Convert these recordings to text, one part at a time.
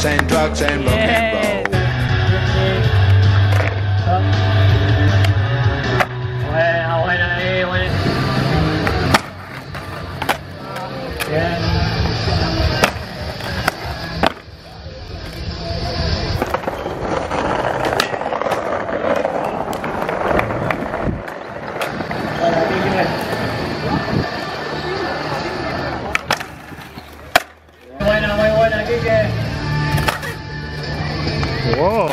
sex and drugs and rock and roll. Buena, buena ahí, buena. Bien. Buena, muy buena, Quique. Wow.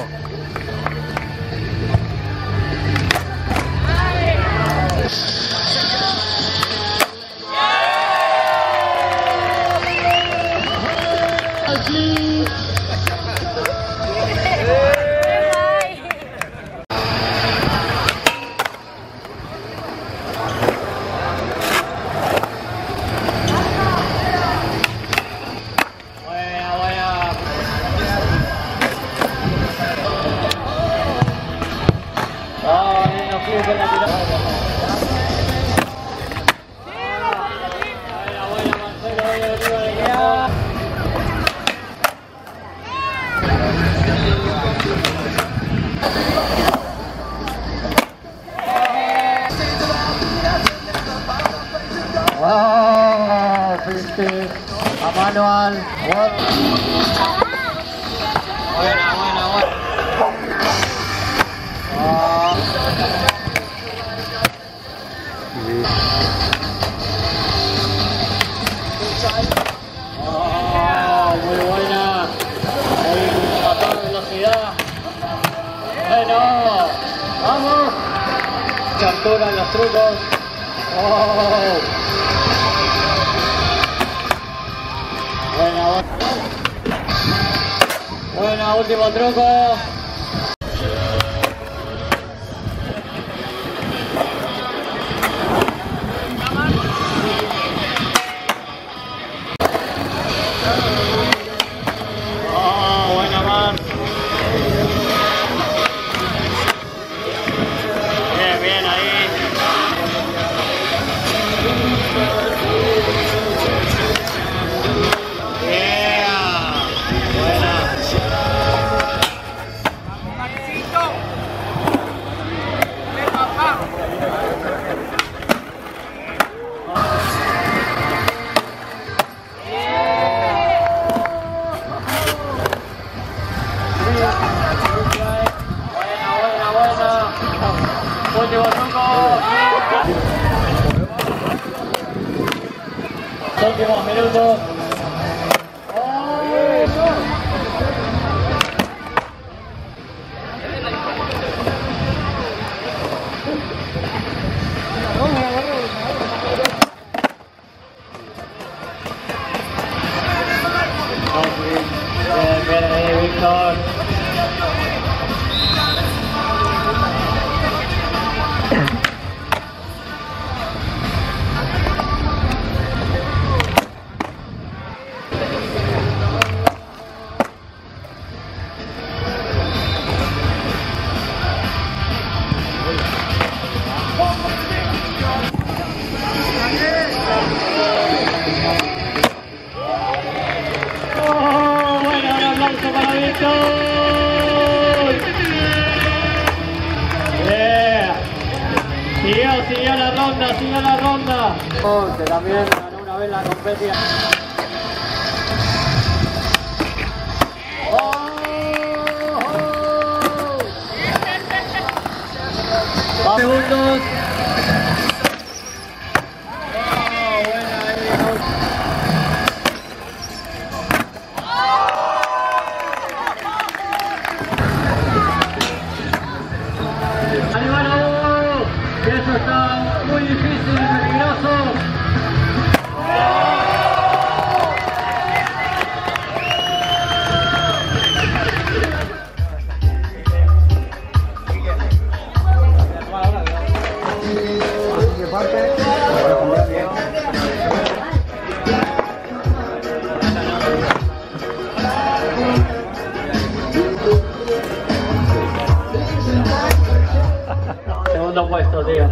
Wow, 50 a manual. Buena, buena, buena. Muy buena. Ahí a toda velocidad. Bueno, vamos. Capturan los trucos. Buena, buena. Buena, último truco. Buena, Mar. Bien, bien ahí. Último truco. Últimos minutos. Bien, bien, Víctor. Para Víctor. Siguió la ronda. Que también ganó una vez la competencia. Segundos. Eso está muy difícil y peligroso. Segundo puesto, tío.